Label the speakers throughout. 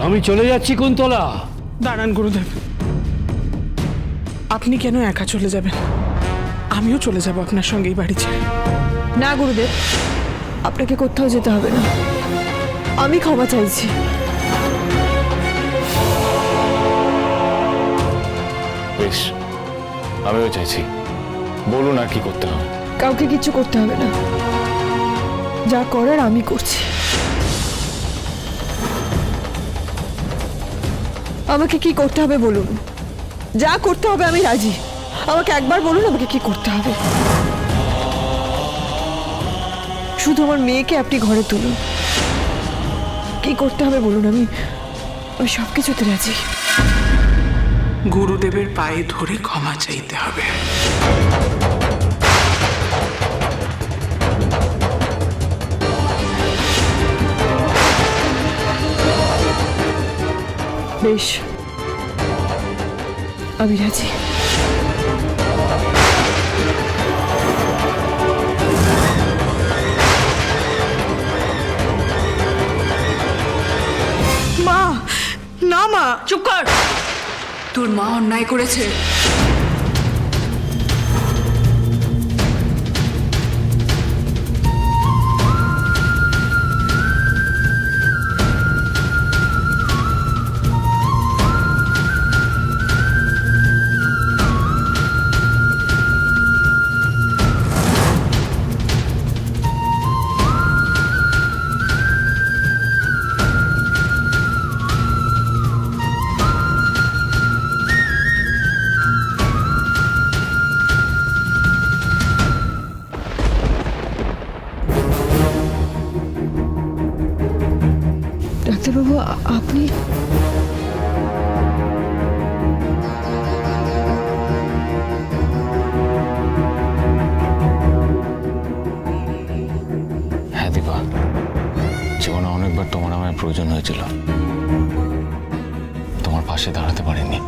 Speaker 1: আমি চলে যাচ্ছি কুন্তলা।
Speaker 2: দাঁড়ান গুরুদেব, আপনি কেন একা চলে যাবেন? আমিও চলে যাব আপনার সঙ্গেই বাড়ি ছেড়ে।
Speaker 3: না গুরুদেব, আপনাকে কোথাও যেতে হবে না, আমি ক্ষমা চাইছি।
Speaker 4: বেশ, আমিও চাইছি। বলুন আর কি করতে হবে।
Speaker 3: কাউকে কিছু করতে হবে না, যা করার আমি করছি। আমাকে কি করতে হবে বলুন, যা করতে হবে আমি রাজি। আমাকে একবার বলুন আমাকে কি করতে হবে। শুধু আমার মেয়েকে আপনি ঘরে তুলুন, কি করতে হবে বলুন, আমি সবকিছুতে রাজি।
Speaker 2: গুরুদেবের পায়ে ধরে ক্ষমা চাইতে হবে।
Speaker 3: বেশ, আমি রাজি।
Speaker 2: মা, না মা।
Speaker 5: চুপ কর, তোর মা অন্যায় করেছে।
Speaker 3: ডাক্তারবাবু, আপনি
Speaker 4: হ্যাঁ দীপা, জীবনে অনেকবার তোমার আমার প্রয়োজন হয়েছিল, তোমার পাশে দাঁড়াতে পারিনি।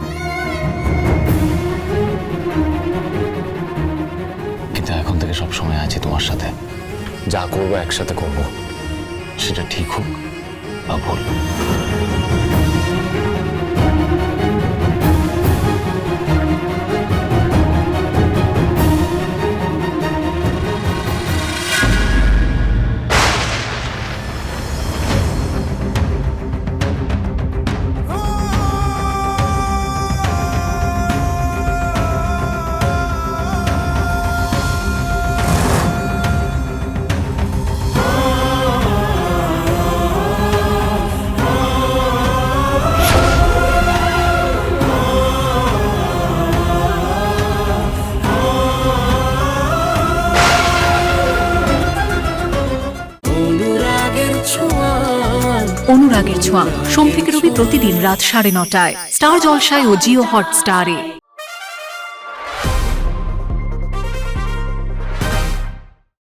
Speaker 4: কিন্তু এখন থেকে সব সময় আছি তোমার সাথে। যা করবো একসাথে করব, সেটা ঠিক হোক বা ভুল।
Speaker 6: অনুরাগের ছোঁয়া সোম থেকে রবি প্রতিদিন রাত 9:30টায় স্টার জলসায় ও জিও হটস্টারে।